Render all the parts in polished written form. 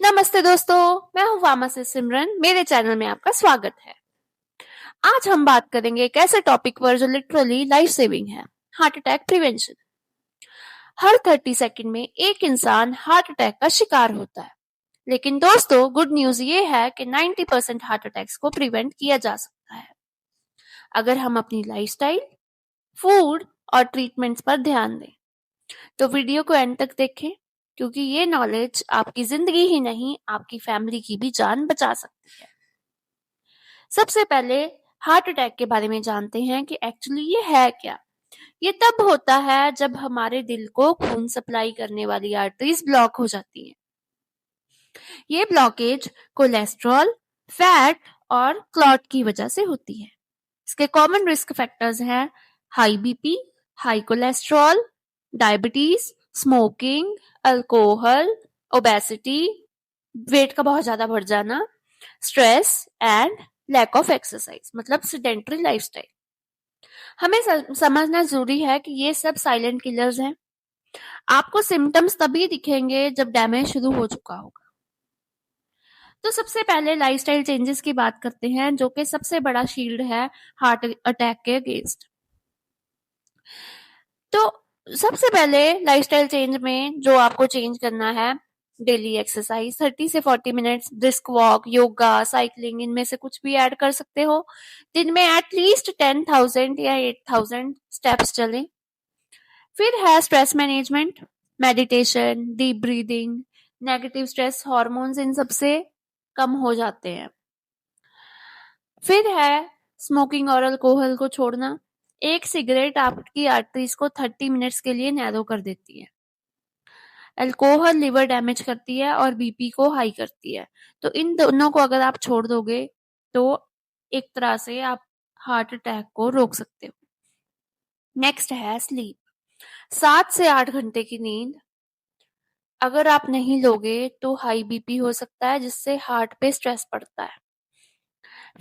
नमस्ते दोस्तों, मैं हूँ वामा से सिमरन। मेरे चैनल में आपका स्वागत है। आज हम बात करेंगे एक ऐसे टॉपिक पर जो लिटरली लाइफ सेविंग है, हार्ट अटैक प्रिवेंशन। हर 30 सेकंड में एक इंसान हार्ट अटैक का शिकार होता है, लेकिन दोस्तों गुड न्यूज ये है कि 90% हार्ट अटैक्स को प्रिवेंट किया जा सकता है अगर हम अपनी लाइफस्टाइल, फूड और ट्रीटमेंट्स पर ध्यान दें। तो वीडियो को एंड तक देखें, क्योंकि ये नॉलेज आपकी जिंदगी ही नहीं, आपकी फैमिली की भी जान बचा सकती है। सबसे पहले हार्ट अटैक के बारे में जानते हैं कि एक्चुअली ये है क्या। ये तब होता है जब हमारे दिल को खून सप्लाई करने वाली आर्टरीज ब्लॉक हो जाती हैं। ये ब्लॉकेज कोलेस्ट्रॉल, फैट और क्लॉट की वजह से होती है। इसके कॉमन रिस्क फैक्टर्स हैं high BP, high cholesterol, diabetes, smoking, alcohol, obesity, weight का बहुत ज्यादा बढ़ जाना, stress and lack of exercise, मतलब सेडेंटरी लाइफस्टाइल। हमें समझना जरूरी है कि ये सब साइलेंट किलर्स हैं। आपको सिम्टम्स तभी दिखेंगे जब डैमेज शुरू हो चुका होगा। तो सबसे पहले लाइफस्टाइल चेंजेस की बात करते हैं, जो कि सबसे बड़ा शील्ड है हार्ट अटैक के अगेंस्ट। तो सबसे पहले लाइफस्टाइल चेंज में जो आपको चेंज करना है, डेली एक्सरसाइज 30 से 40 minutes, brisk walk, yoga, cycling, इनमें से कुछ भी ऐड कर सकते हो। दिन में एटलीस्ट 10,000 या 8,000 स्टेप्स चलें। फिर है stress management, meditation, deep breathing. Negative stress hormones इन सबसे कम हो जाते हैं। फिर है स्मोकिंग और अल्कोहल को छोड़ना। एक सिगरेट आपकी आर्टरीज को 30 मिनट्स के लिए नैरो कर देती है। अल्कोहल लिवर डैमेज करती है और बीपी को हाई करती है। तो इन दोनों को अगर आप छोड़ दोगे तो एक तरह से आप हार्ट अटैक को रोक सकते हो। नेक्स्ट है स्लीप। 7 से 8 घंटे की नींद अगर आप नहीं लोगे तो हाई बीपी हो सकता है, जिससे हार्ट पे स्ट्रेस पड़ता है।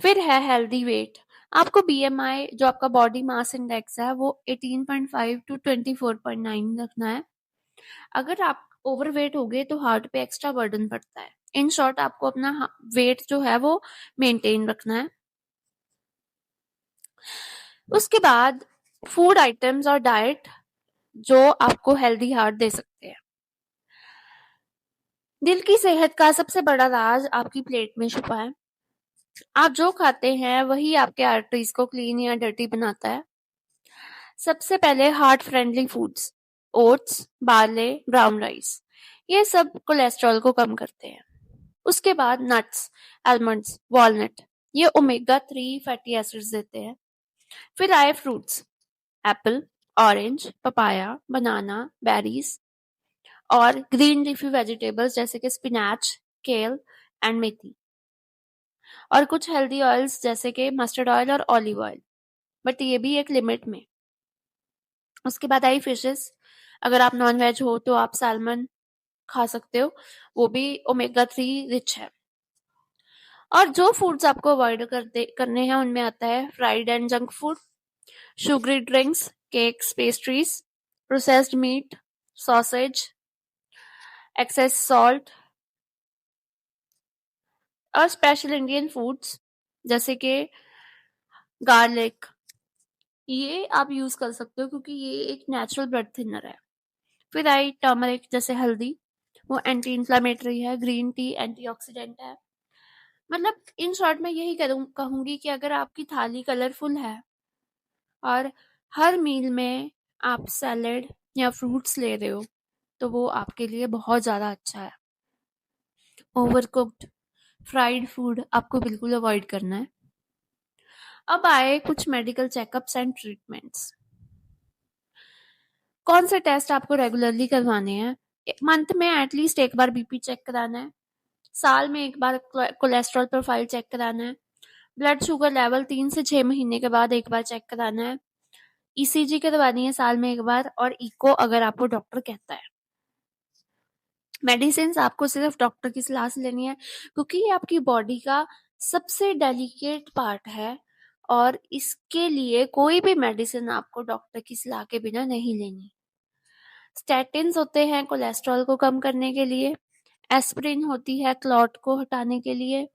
फिर है हेल्दी वेट। आपको बीएमआई, जो आपका बॉडी मास इंडेक्स है, वो 18.5 टू 24.9 रखना है। अगर आप ओवरवेट हो गए तो हार्ट पे एक्स्ट्रा बर्डन पड़ता है। इन शॉर्ट, आपको अपना वेट जो है वो मेंटेन रखना है। उसके बाद फूड आइटम्स और डाइट जो आपको हेल्दी हार्ट दे सकते हैं। दिल की सेहत का सबसे बड़ा राज आपकी प्लेट में छुपा है। आप जो खाते हैं वही आपके आर्टरीज को क्लीन या डर्टी बनाता है। सबसे पहले heart friendly foods, oats, barley, brown rice, ये सब कोलेस्ट्रॉल को कम करते हैं। उसके बाद नट्स, आलमंड्स, वॉलनट, ये ओमेगा 3 फैटी एसिड्स देते हैं। फिर आए फ्रूट्स, एप्पल, ऑरेंज, पपाया, बनाना, बेरीज और ग्रीन लीफी वेजिटेबल्स जैसे कि स्पिनच, केल एंड मेथी। और कुछ हेल्दी ऑयल्स जैसे कि मस्टर्ड ऑयल और ऑलिव ऑयल, बट ये भी एक लिमिट में। उसके बाद आई फिशेस। अगर आप नॉन वेज हो तो आप सैल्मन खा सकते हो, वो भी ओमेगा 3 रिच है। और जो फूड्स आपको अवॉइड करने हैं उनमें आता है fried and junk food, sugary drinks, cakes, pastries, processed meat, sausage, excess salt और स्पेशल इंडियन फूड्स जैसे कि गार्लिक, ये आप यूज कर सकते हो क्योंकि ये एक नेचुरल ब्लड थिनर है। फिर आई टर्मरिक जैसे हल्दी, वो एंटी इंफ्लेमेटरी है। ग्रीन टी एंटीऑक्सीडेंट है। मतलब इन शॉर्ट में यही कहूंगी कि अगर आपकी थाली कलरफुल है और हर मील में आप सैलेड या फ्रूट्स ले रहे हो तो वो आपके लिए बहुत ज्यादा अच्छा है। ओवरकुक्ड फ्राइड फूड आपको बिल्कुल अवॉइड करना है। अब आए कुछ मेडिकल चेकअप्स एंड ट्रीटमेंट्स। कौन से टेस्ट आपको रेगुलरली करवाने हैं? मंथ में एटलीस्ट एक बार बीपी चेक कराना है। साल में एक बार कोलेस्ट्रॉल प्रोफाइल चेक कराना है। ब्लड शुगर लेवल 3 से 6 महीने के बाद एक बार चेक कराना है। ईसीजी करवानी है साल में एक बार, और इको अगर आपको डॉक्टर कहता है। मेडिसिन आपको सिर्फ डॉक्टर की सलाह से लेनी है, क्योंकि ये आपकी बॉडी का सबसे डेलिकेट पार्ट है और इसके लिए कोई भी मेडिसिन आपको डॉक्टर की सलाह के बिना नहीं लेनी। स्टैटिन्स होते हैं कोलेस्ट्रॉल को कम करने के लिए, एस्पिरिन होती है क्लॉट को हटाने के लिए,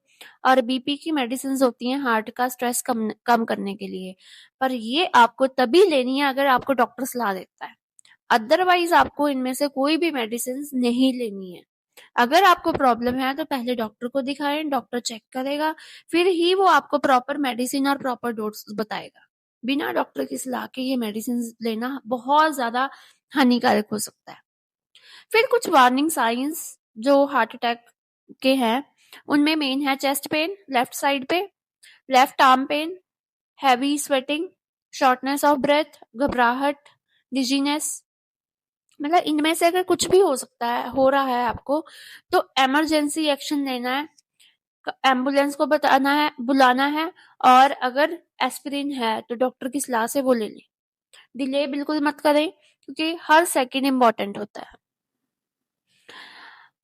और बीपी की मेडिसिन होती हैं हार्ट का स्ट्रेस कम करने के लिए। पर ये आपको तभी लेनी है अगर आपको डॉक्टर सलाह देता है, अदरवाइज आपको इनमें से कोई भी मेडिसिन नहीं लेनी है। अगर आपको प्रॉब्लम है तो पहले डॉक्टर को दिखाएं, डॉक्टर चेक करेगा, फिर ही वो आपको प्रॉपर मेडिसिन और प्रॉपर डोज बताएगा। बिना डॉक्टर की सलाह के ये मेडिसिन लेना बहुत ज्यादा हानिकारक हो सकता है। फिर कुछ वार्निंग साइंस जो हार्ट अटैक के हैं, उनमें मेन है चेस्ट पेन लेफ्ट साइड पे, left arm pain, heavy sweating, shortness of breath, घबराहट, डिजीनेस। मतलब इनमें से अगर कुछ भी हो रहा है आपको, तो इमरजेंसी एक्शन लेना है, एम्बुलेंस को बुलाना है, और अगर एस्पिरिन है तो डॉक्टर की सलाह से वो ले लें। डिले बिल्कुल मत करें क्योंकि हर सेकंड इम्पोर्टेंट होता है।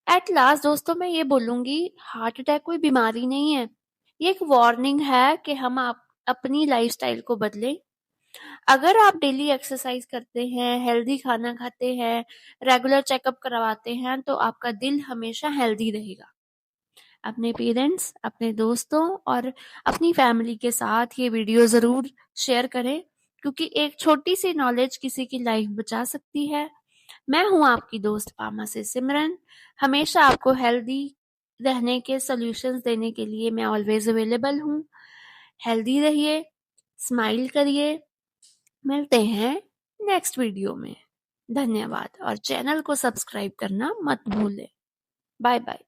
एट लास्ट दोस्तों मैं ये बोलूंगी, हार्ट अटैक कोई बीमारी नहीं है, ये एक वार्निंग है कि हम अपनी लाइफस्टाइल को बदलें। अगर आप डेली एक्सरसाइज करते हैं, हेल्दी खाना खाते हैं, रेगुलर चेकअप करवाते हैं, तो आपका दिल हमेशा हेल्दी रहेगा। अपने पेरेंट्स, अपने दोस्तों और अपनी फैमिली के साथ ये वीडियो जरूर शेयर करें, क्योंकि एक छोटी सी नॉलेज किसी की लाइफ बचा सकती है। मैं हूं आपकी दोस्त फार्मेसिस्ट सिमरन। हमेशा आपको हेल्दी रहने के सॉल्यूशंस देने के लिए मैं ऑलवेज अवेलेबल हूं। हेल्दी रहिए, स्माइल करिए। मिलते हैं नेक्स्ट वीडियो में। धन्यवाद, और चैनल को सब्सक्राइब करना मत भूलें। Bye bye.